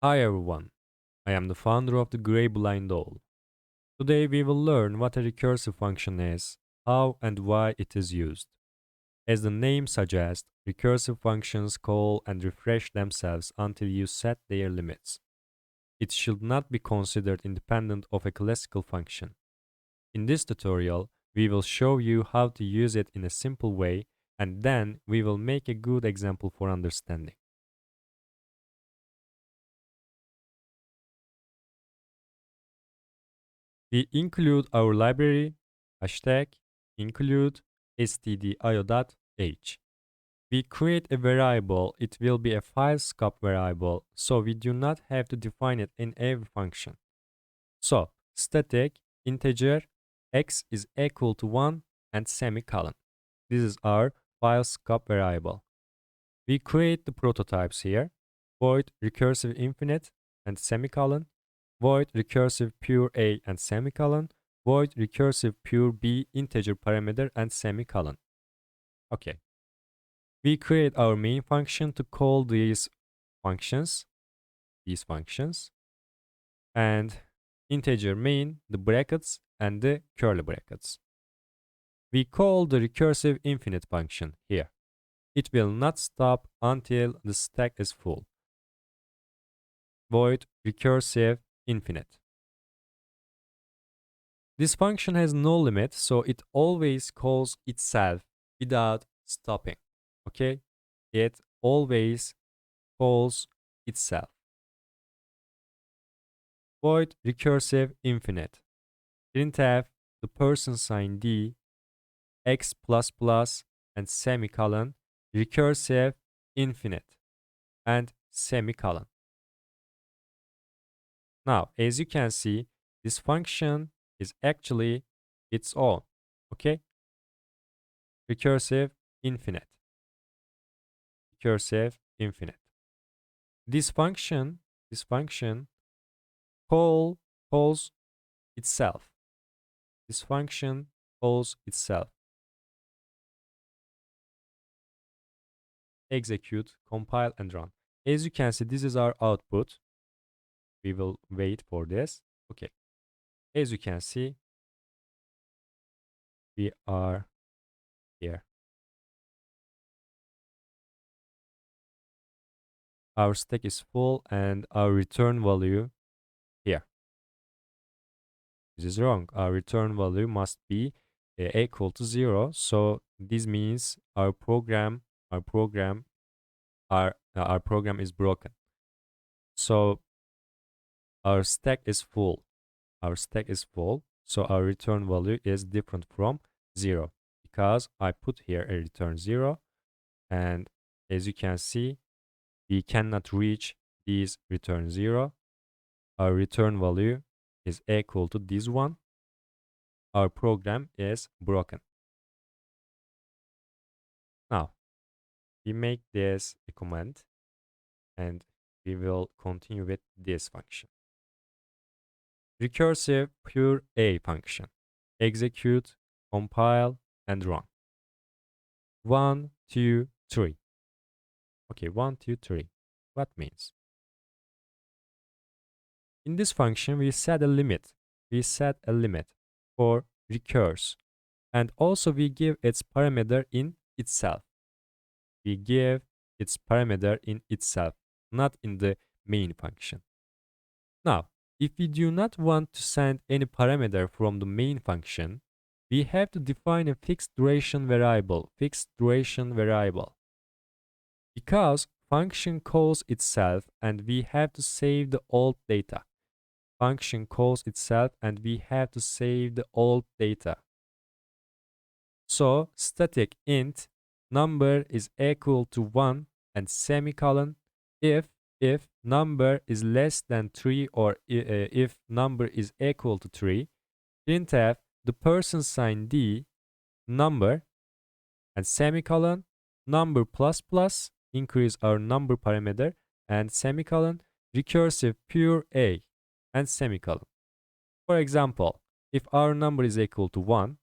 Hi everyone, I am the founder of the Grey Blind Owl. Today we will learn what a recursive function is, how and why it is used. As the name suggests, recursive functions call and refresh themselves until you set their limits. It should not be considered independent of a classical function. In this tutorial, we will show you how to use it in a simple way, and then we will make a good example for understanding. We include our library, hashtag, include stdio.h. We create a variable, it will be a file scope variable, so we do not have to define it in every function. So, static, integer, x is equal to 1 and semicolon. This is our file scope variable. We create the prototypes here, void recursive infinite and semicolon, void recursive pure a and semicolon, void recursive pure b integer parameter and semicolon. Okay. We create our main function to call these functions, and integer main, the brackets and the curly brackets. We call the recursive infinite function here. It will not stop until the stack is full. Void recursive infinite. This function has no limit, so it always calls itself without stopping. Okay? It always calls itself. Void recursive infinite. Printf the person sign d, x++, and semicolon, recursive infinite, and semicolon. Now, as you can see, this function is actually its own. Okay? Recursive infinite. Recursive infinite. This function calls itself. This function calls itself. Execute, compile, and run. As you can see, this is our output. We will wait for this. Okay. As you can see, we are here. Our stack is full and our return value here. This is wrong. Our return value must be equal to 0. So this means our program is broken. So our stack is full. Our stack is full. So our return value is different from 0 because I put here a return 0, and as you can see, we cannot reach this return 0. Our return value is equal to this one. Our program is broken. Now, we make this a comment and we will continue with this function. Recursive pure A function. Execute, compile, and run. 1, 2, 3. Okay, 1, 2, 3. What means? In this function, we set a limit. We set a limit for recurse. And also we give its parameter in itself. We give its parameter in itself, not in the main function. Now, if we do not want to send any parameter from the main function, we have to define a fixed duration variable, because function calls itself and we have to save the old data. Function calls itself and we have to save the old data. So static int number is equal to 1 and semicolon if number is less than 3 or if number is equal to 3, printf the person sign d number and semicolon number plus plus, increase our number parameter, and semicolon recursive pure a and semicolon. For example, if our number is equal to 1,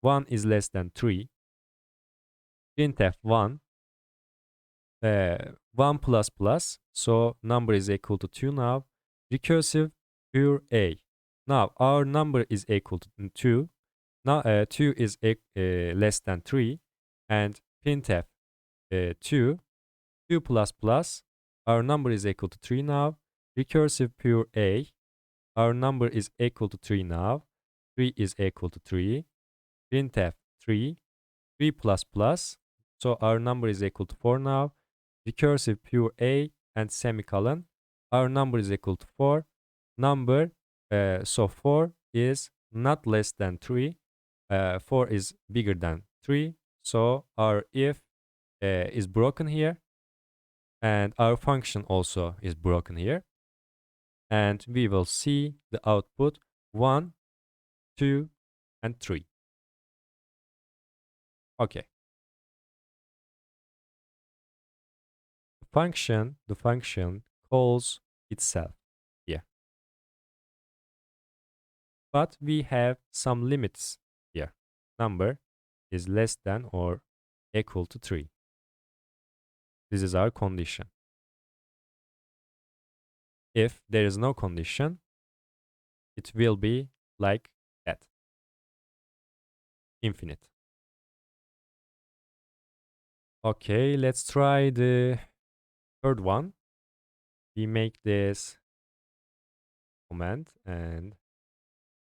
1 is less than 3, printf 1, 1 plus plus, So number is equal to 2 now. Recursive pure A. Now our number is equal to 2. Now 2 is less than 3. And printf 2 plus plus. Our number is equal to 3 now. Recursive pure A. Our number is equal to 3 now. 3 is equal to 3. Printf 3 plus plus. So our number is equal to 4 now. Recursive pure A and semicolon. Our number is equal to 4. Number, so 4 is not less than 3. 4 is bigger than 3. So our if is broken here. And our function also is broken here. And we will see the output 1, 2, and 3. Okay. The function calls itself here. But we have some limits here. Number is less than or equal to 3. This is our condition. If there is no condition, it will be like that. Infinite. Okay, let's try the third one. We make this command and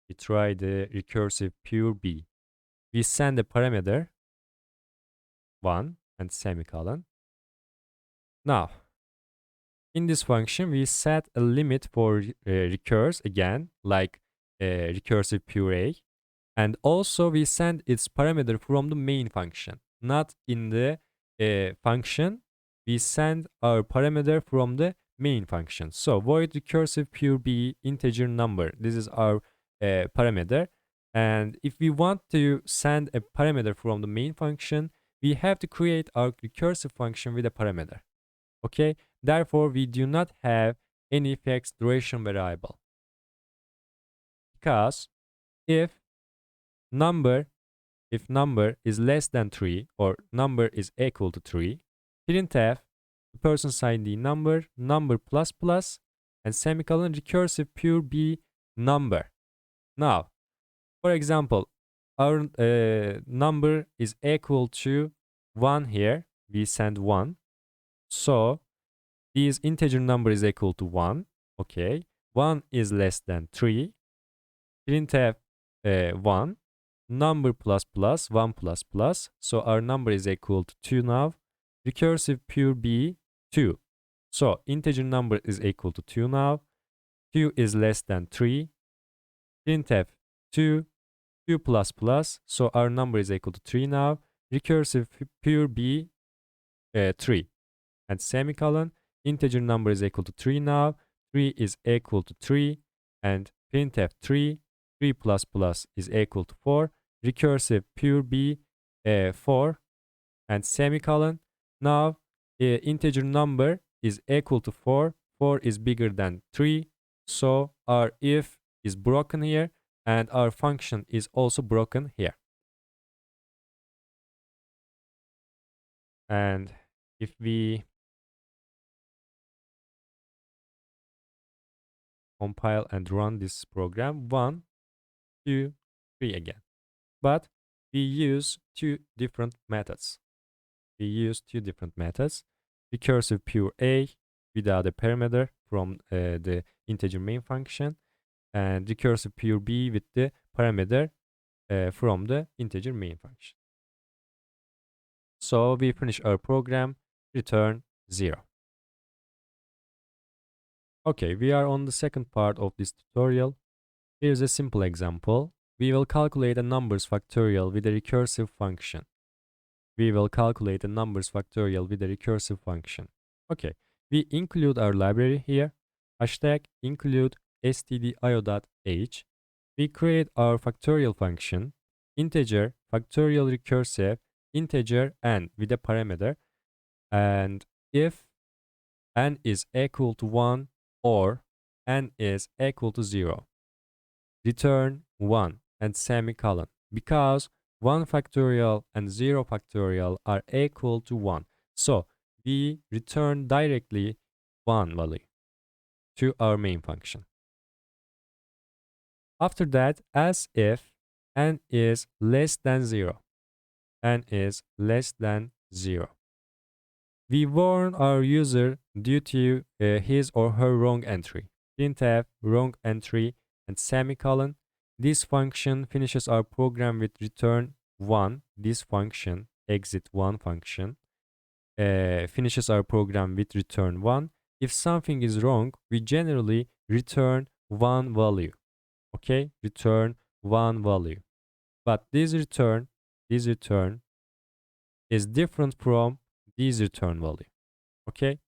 we try the recursive pure B. We send a parameter 1 and semicolon. Now, in this function, we set a limit for recurse again, like recursive pure A. And also we send its parameter from the main function, not in the function. We send our parameter from the main function. So void recursive pure B integer number. This is our parameter. And if we want to send a parameter from the main function, we have to create our recursive function with a parameter. Okay, therefore we do not have any fixed duration variable. Because if number is less than 3 or number is equal to 3, printf the person's ID number plus plus, and semicolon recursive pure B number. Now, for example, our number is equal to 1 here. We send 1. So this integer number is equal to 1. Okay. 1 is less than 3. Printf 1. Number plus plus 1 plus plus. So our number is equal to 2 now. Recursive pure B 2. So integer number is equal to 2 now. 2 is less than 3. Printf 2 plus plus. So our number is equal to 3 now. Recursive pure B 3. And semicolon. Integer number is equal to 3 now. 3 is equal to 3. And printf 3 plus plus is equal to 4. Recursive pure B 4 and semicolon. Now integer number is equal to 4. 4 is bigger than 3. So our if is broken here and our function is also broken here. And if we compile and run this program, 1, 2, 3 again. But we use two different methods. Recursive pure A without a parameter from the integer main function, and recursive pure B with the parameter from the integer main function. So we finish our program, return 0. Okay, we are on the second part of this tutorial. Here's a simple example. We will calculate a numbers factorial with a recursive function. Okay, we include our library here. Hashtag include stdio.h. We create our factorial function, integer, factorial recursive, integer n with a parameter. And if n is equal to 1 or n is equal to 0, return 1 and semicolon, because 1 factorial and 0 factorial are equal to 1. So we return directly 1 value to our main function. After that, else if n is less than 0, n is less than 0. We warn our user due to his or her wrong entry. Printf, wrong entry, and semicolon. This function finishes our program with return 1. This function, exit1 function, finishes our program with return 1. If something is wrong, we generally return 1 value. Okay, return 1 value. But this return is different from this return value. Okay,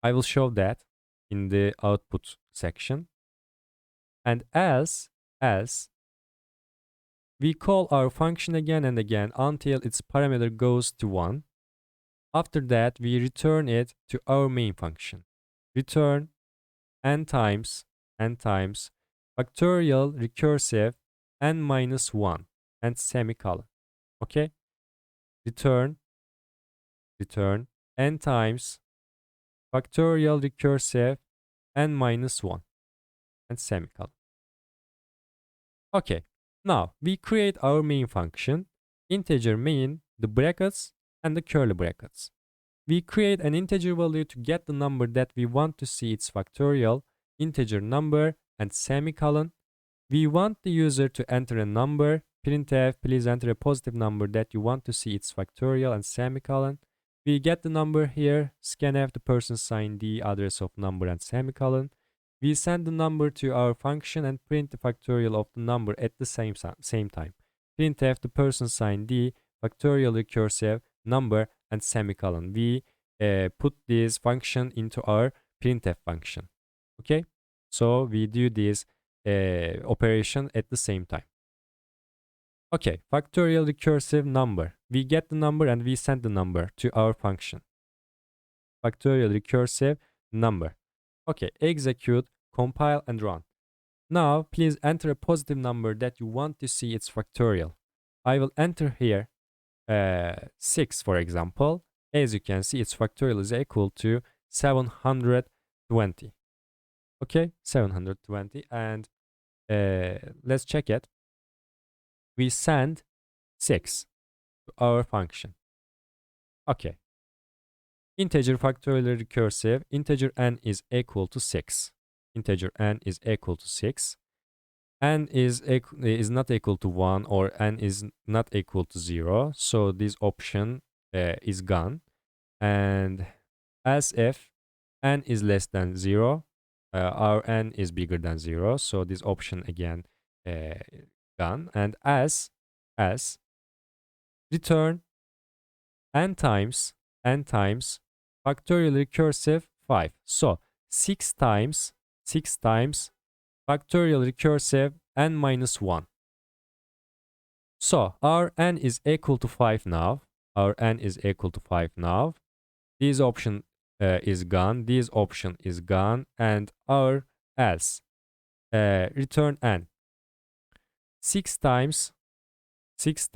I will show that in the output section. And else we call our function again and again until its parameter goes to 1. After that, we return it to our main function. Return n times factorial recursive n minus 1 and semicolon. Okay? Return n times factorial recursive n minus 1 and semicolon. Okay, now we create our main function, integer main, the brackets, and the curly brackets. We create an integer value to get the number that we want to see its factorial, integer number, and semicolon. We want the user to enter a number, printf, please enter a positive number that you want to see its factorial and semicolon. We get the number here, scanf, the person sign D, address of number, and semicolon. We send the number to our function and print the factorial of the number at the same time. Printf, the person sign D, factorial recursive, number, and semicolon. We put this function into our printf function. Okay, so we do this operation at the same time. Okay, factorial recursive number. We get the number and we send the number to our function. Factorial recursive number. Okay, execute, compile, and run. Now, please enter a positive number that you want to see its factorial. I will enter here 6, for example. As you can see, its factorial is equal to 720. Okay, 720, and let's check it. We send 6 to our function. Okay. Integer factorial recursive, integer n is equal to 6. Integer n is equal to 6. N is not equal to 1, or n is not equal to 0. So this option is gone. And as if n is less than 0, our n is bigger than 0. So this option again gone. And as return n times factorial recursive 5. So 6 times factorial recursive n minus 1. So our n is equal to 5 now. Our n is equal to 5 now. This option is gone. This option is gone. And our else return n. 6 times 5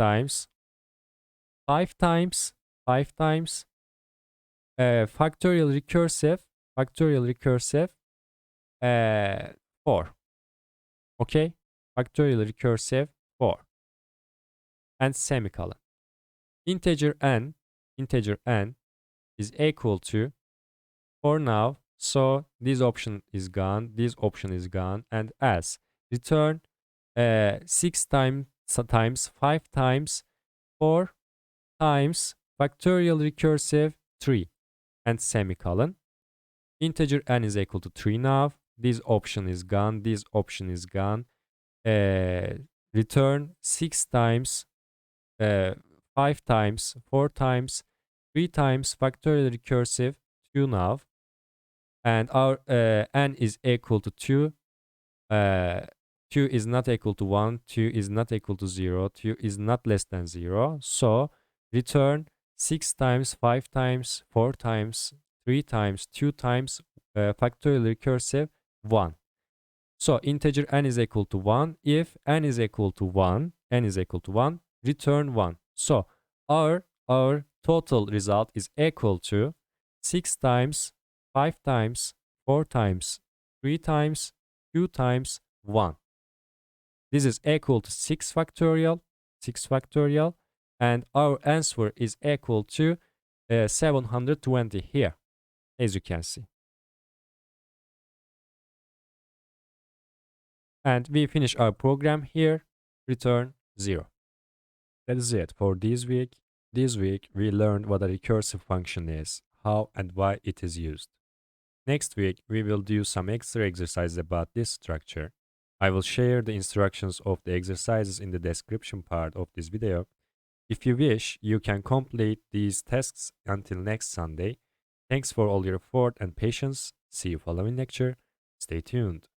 times factorial recursive 4. Okay, factorial recursive 4 and semicolon. Integer n is equal to 4 now. So this option is gone, this option is gone, and as return 6 times 5 times 4 times factorial recursive 3 and semicolon. Integer n is equal to 3 now. This option is gone, this option is gone. Return 6 times 5 times 4 times 3 times factorial recursive 2 now. And our n is equal to 2. 2 is not equal to 1, 2 is not equal to 0, 2 is not less than 0. So return 6 times 5 times 4 times 3 times 2 times factorial recursive 1. So integer n is equal to 1. If n is equal to 1, return 1. So our total result is equal to 6 times 5 times, 4 times, 3 times, 2 times, 1. This is equal to 6 factorial, and our answer is equal to 720 here, as you can see. And we finish our program here, return 0. That is it for this week. This week, we learned what a recursive function is, how and why it is used. Next week, we will do some extra exercises about this structure. I will share the instructions of the exercises in the description part of this video. If you wish, you can complete these tasks until next Sunday. Thanks for all your effort and patience. See you following lecture. Stay tuned.